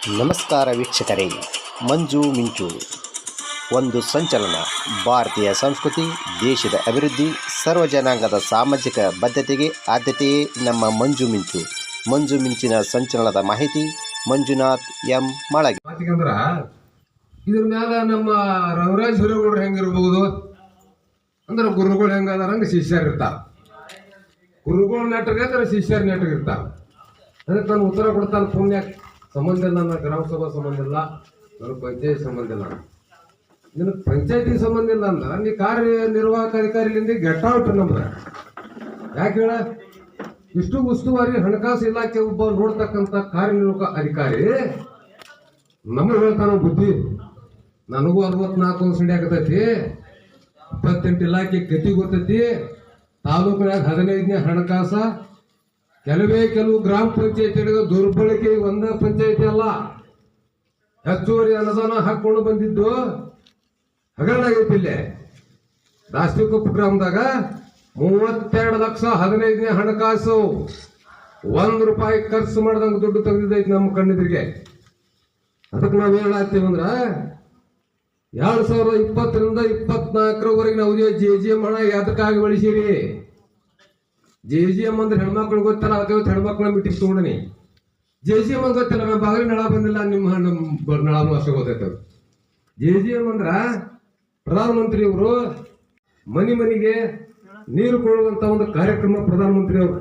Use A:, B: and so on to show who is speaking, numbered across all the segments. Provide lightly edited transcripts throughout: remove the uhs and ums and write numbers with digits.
A: ನಮಸ್ಕಾರ ವೀಕ್ಷಕರೇ. ಮಂಜು ಮಿಂಚು ಒಂದು ಸಂಚಲನ. ಭಾರತೀಯ ಸಂಸ್ಕೃತಿ, ದೇಶದ ಅಭಿವೃದ್ಧಿ, ಸರ್ವ ಜನಾಂಗದ ಸಾಮಾಜಿಕ ಬದ್ಧತೆಗೆ ಆದ್ಯತೆಯೇ ನಮ್ಮ ಮಂಜು ಮಿಂಚು. ಮಂಜು ಮಿಂಚಿನ ಸಂಚಲನದ ಮಾಹಿತಿ ಮಂಜುನಾಥ್ ಎಂ ಮಳಗಿ.
B: ಮಾತಿಗಂದ್ರ ಇದ್ರ ಮ್ಯಾಲ ನಮ್ಮ ರವಿರಾಜ್ ಹಿರೇಗೌಡರು ಹೆಂಗಿರ್ಬಹುದು ಅಂದ್ರೆ ಗುರುಗಳು ಹೆಂಗದಾರ ಹಂಗೆ ಶಿಷ್ಯರು ಇರ್ತಾರ. ಗುರುಗಳು ನೆಟ್ಟಗೆ ಅಂದ್ರೆ ಶಿಷ್ಯರು ನೆಟ್ಟಗೆ ಇರ್ತಾರ. ಅದಕ್ಕೆ ನಾನು ಉತ್ತರ ಕೊಡ್ತಾನೆ. ಪುಣ್ಯ ಸಂಬಂಧ ಇಲ್ಲ, ನನ್ನ ಗ್ರಾಮ ಸಭಾ ಸಂಬಂಧ ಇಲ್ಲ, ನನ್ನ ಪಂಚಾಯತ್ ಸಂಬಂಧ ಇಲ್ಲ. ನಿನಗೆ ಪಂಚಾಯತಿ ಸಂಬಂಧ ಇಲ್ಲ ಅಂದ್ರೆ ನೀ ಕಾರ್ಯನಿರ್ವಾಹಕ ಅಧಿಕಾರಿಲಿಂದ ಗೆಟ್ ಔಟ್ ನಮ್ದು. ಯಾಕೆ ಹೇಳ, ಇಷ್ಟು ಉಸ್ತುವಾರಿ ಹಣಕಾಸು ಇಲಾಖೆ ಒಬ್ಬ ನೋಡ್ತಕ್ಕಂಥ ಕಾರ್ಯನಿರ್ವಾಹಕ ಅಧಿಕಾರಿ ನಮಗೆ ಹೇಳ್ತಾನ ಬುದ್ಧಿ. ನನಗೂ 64 ವರ್ಷ ಆಗತೈತಿ, 28 ಇಲಾಖೆ ಗತಿ ಗೊತ್ತೈತಿ. ತಾಲೂಕಿನಾಗ 15ನೇ ಹಣಕಾಸ, ಕೆಲವು ಗ್ರಾಮ ಪಂಚಾಯತಿಗಳಿಗೆ ದುರ್ಬಳಕೆ ಒಂದ ಪಂಚಾಯತಿ ಅಲ್ಲ, ಹೆಚ್ಚುವರಿ ಅನುದಾನ ಹಾಕೊಂಡು ಬಂದಿದ್ದು ಹಗರಣಾಗೈತಿ. ಇಲ್ಲೇ ದಾಸ್ತಿಕೊಪ್ಪ ಗ್ರಾಮದಾಗ 32 ಲಕ್ಷ 15ನೇ ಹಣಕಾಸು, 1 ರೂಪಾಯಿ ಖರ್ಚು ಮಾಡ್ದಂಗ ದುಡ್ಡು ತೆಗೆದಿದ್ದೈತಿ ನಮ್ಮ ಕಣ್ಣಿದ್ರಿಗೆ. ಅದಕ್ಕೆ ನಾವ್ ಹೇಳತ್ತೀವಿ ಅಂದ್ರ 2020ರಿಂದ 24ರವರೆಗಿನ ಅವಧಿಯ JJM ಹಣ ಯಾತಕ್ಕಾಗಿ ಬಳಸಿರಿ? JJM ಅಂದ್ರೆ ಹೆಣ್ಮಕ್ಳು ಗೊತ್ತಲ್ಲ, ಅದಕ್ಕೆ ಹೆಣ್ಮಕ್ಳ ಮೀಟಿಂಗ್ ತಗೊಂಡನಿ. JJM ಅಂತ ಗೊತ್ತಿಲ್ಲ, ನಮ್ಮ ಬಾಗಿಲು ನಳ ಬಂದಿಲ್ಲ, ನಿಮ್ಮ ನಳನು ಅಷ್ಟೇ ಗೊತ್ತೈತೆ. JJM ಅಂದ್ರ ಪ್ರಧಾನಮಂತ್ರಿ ಅವರು ಮನೆಗೆ ನೀರು ಕೊಡುವಂತ ಒಂದು ಕಾರ್ಯಕ್ರಮ. ಪ್ರಧಾನಮಂತ್ರಿ ಅವರು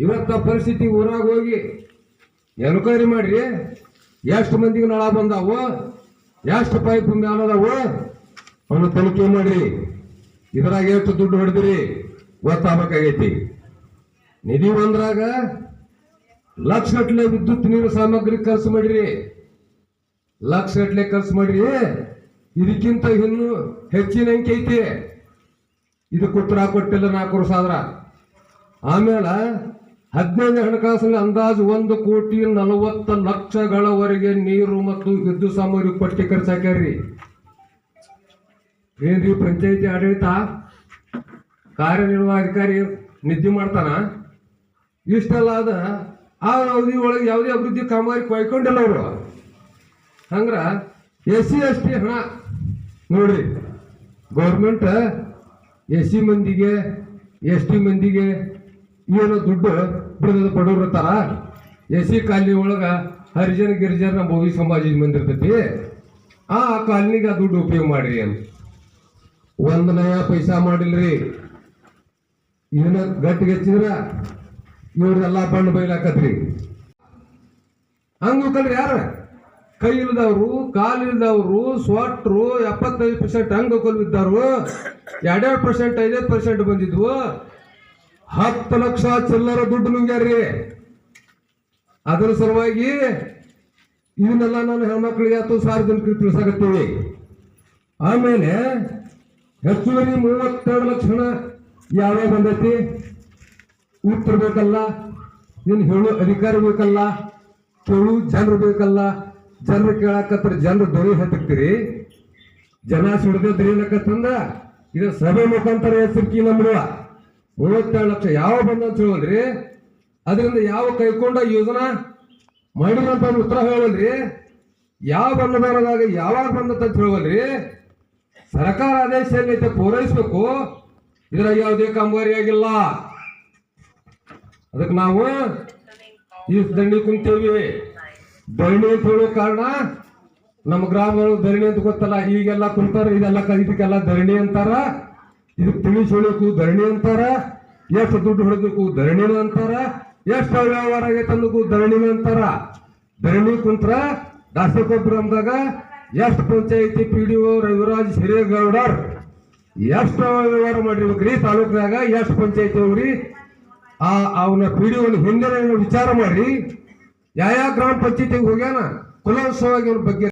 B: ಇವತ್ತ ಪರಿಸ್ಥಿತಿ ಊರಾಗ ಹೋಗಿ ಎನ್ಕ್ವೈರಿ ಮಾಡ್ರಿ, ಎಷ್ಟು ಮಂದಿಗೆ ನಳ ಬಂದಾವು, ಎಷ್ಟು ಪೈಪ್ ಮ್ಯಾಲದಾವು ಅವನು ತನಿಖೆ ಮಾಡ್ರಿ. ಇದ್ರಾಗ ಎಷ್ಟು ದುಡ್ಡು ಹೊಡೆದ್ರಿ ಗೊತ್ತಾಗಬೇಕಾಗೈತಿ. ನಿಧಿ ಬಂದ್ರಾಗ ಲಕ್ಷಗಟ್ಲೆ ವಿದ್ಯುತ್ ನೀರು ಸಾಮಗ್ರಿ ಖರ್ಚು ಮಾಡಿರಿ, ಲಕ್ಷಗಟ್ಲೆ ಖರ್ಚು ಮಾಡ್ರಿ. ಇದಕ್ಕಿಂತ ಇನ್ನು ಹೆಚ್ಚಿನ ಅಂಕಿ ಐತಿ. ಇದಕ್ಕೆ ಉತ್ತರ ಕೊಟ್ಟಿಲ್ಲ 4 ವರ್ಷ ಆದ್ರ. ಆಮೇಲೆ 15ನೇ ಹಣಕಾಸಿನ ಅಂದಾಜು 1,40,00,000ಗಳವರೆಗೆ ನೀರು ಮತ್ತು ವಿದ್ಯುತ್ ಸಾಮಗ್ರಿ ಪಟ್ಟಿ ಖರ್ಚು ಹಾಕ್ಯಾರ್ರಿ. ಏನ್ರಿ ಪಂಚಾಯತಿ ಆಡಳಿತ ಕಾರ್ಯನಿರ್ವಾಹಕಾರಿ ನಿದ್ದೆ ಮಾಡ್ತಾನ? ಇಷ್ಟೆಲ್ಲ ಅದ. ಆ ಅವಧಿ ಒಳಗೆ ಯಾವುದೇ ಅಭಿವೃದ್ಧಿ ಕಾಮಗಾರಿ ಕೈಕೊಂಡಿಲ್ಲ ಅವರು. ಹಂಗ್ರ SC ST ಹಣ ನೋಡ್ರಿ, ಗೌರ್ಮೆಂಟ್ SC ಮಂದಿಗೆ ST ಮಂದಿಗೆ ಏನೋ ದುಡ್ಡು ಬಿಡದ ಬಡವ್ರು ಇರ್ತಾರ. SC ಕಾಲನಿ ಒಳಗ ಹರಿಜನ ಗಿರಿಜನ ಬೋವಿ ಸಮಾಜದ ಮಂದಿ ಇರ್ತೈತಿ. ಆ ಕಾಲನಿಗೆ ಆ ದುಡ್ಡು ಉಪಯೋಗ ಮಾಡ್ರಿ ಅಂತ 1 ನಯ ಪೈಸಾ ಮಾಡಿಲ್ರಿ. ಇದನ್ನ ಗಟ್ಟಿಗೆ ಹಚ್ಚಿದ್ರ ಇವ್ರದೆಲ್ಲ ಬಣ್ಣ ಬೈಲಾಕತ್ರಿ. ಹಂಗ ಕಲ್ರಿ ಯಾರ ಕೈ ಇಲ್ದವ್ರು, ಕಾಲು ಇಲ್ದವ್ರು, ಸ್ವಾಟ್ರು 75% ಹಂಗ ಕೊಲ್ವಿದ್ದವ್ರು, 2% 5% ಬಂದಿದ್ವು. 10 ಲಕ್ಷ ಚಿಲ್ಲರ ದುಡ್ಡು ನುಂಗ್ಯಾರ್ರಿ. ಅದರ ಸಲುವಾಗಿ ಇವನ್ನೆಲ್ಲ ನಾನು ಹೆಣ್ಮಕ್ಳಿಗೆ ಅಥವಾ ಸಾರ್ವಜನಿಕರಿಗೆ ತಿಳಿಸಾಕತ್ತೀವಿ. ಆಮೇಲೆ ಹೆಚ್ಚುವರಿ 32 ಲಕ್ಷ ಹಣ ಯಾವ್ಯಾವ ಬಂದೈತಿ ಉತ್ತರ ಬೇಕಲ್ಲ, ನೀನು ಹೇಳು ಅಧಿಕಾರಿ ಬೇಕಲ್ಲ, ಕೇಳು ಜನರು ಬೇಕಲ್ಲ. ಜನರು ಕೇಳಾಕತ್ರ ಜನರು ಧ್ವನಿ ಹತ್ತಿರ್ತೀರಿ, ಜನ ಸಿಡದೆ ಧ್ವನಿಲಕ್ಕಂದ ಇದು ಸಭೆ ಮುಖಾಂತರ ಹೆಸರಿಕಿ ನಮ್ಮಡುವ 32 ಲಕ್ಷ ಯಾವ ಬಂದಂತ ಹೇಳಲ್ರಿ. ಅದರಿಂದ ಯಾವ ಕೈಕೊಂಡ ಯೋಜನಾ ಮಾಡಿರಂತ ಉತ್ತರ ಹೇಳಲ್ರಿ. ಯಾವ ಅನುದಾನದಾಗ ಯಾವಾಗ ಬಂದಂತ ಹೇಳಲ್ರಿ. ಸರ್ಕಾರ ಆದೇಶ ಏನೈತೆ ಪೂರೈಸಬೇಕು, ಇದ್ರಾಗ ಯಾವುದೇ ಕಾಮಗಾರಿ ಆಗಿಲ್ಲ. ಅದಕ್ಕೆ ನಾವು ಈ ಧರಣಿ ಕುಂತೇವಿ. ಧರಣಿ ಅಂತ ಹೇಳೋ ಕಾರಣ ನಮ್ಮ ಗ್ರಾಮಗಳು ಧರಣಿ ಅಂತ ಗೊತ್ತಲ್ಲ, ಈಗೆಲ್ಲ ಕುಂತಾರ, ಇದೆಲ್ಲ ಇದಕ್ಕೆಲ್ಲ ಧರಣಿ ಅಂತಾರ. ಇದಕ್ಕೆ ತಿಳಿಸಿ ಹೇಳಬೇಕು ಧರಣಿ ಅಂತಾರ. ಎಷ್ಟು ದುಡ್ಡು ಹೊಡೆದಕ್ಕೂ ಧರಣಿನೂ ಅಂತಾರ, ಎಷ್ಟು ಅವ್ಯವಹಾರ ಆಗೈತೆ ಅಂದಕ್ಕೂ ಧರಣಿನೂ ಅಂತಾರ. ಧರಣಿ ಕುಂತ್ರ ದಾಸಕೊಪ್ಪ ಗ್ರಾಮದಾಗ ಎಷ್ಟು ಪಂಚಾಯತಿ PDO ರವಿರಾಜ್ ಹಿರೇಗೌಡರ್ ಎಷ್ಟು ವ್ಯವಹಾರ ಮಾಡಿರ್ಬೇಕ್ರಿ. ತಾಲೂಕಿನಾಗ ಎಷ್ಟು ಪಂಚಾಯತಿ ಹೋಗ್ರಿ, ಅವನ PDO ಹಿಂದೆ ವಿಚಾರ ಮಾಡ್ರಿ. ಯಾವ ಗ್ರಾಮ ಪಂಚಾಯತಿಗೆ ಹೋಗ್ಯಾನ ಕುಲೋತ್ಸವ ಬಗ್ಗೆ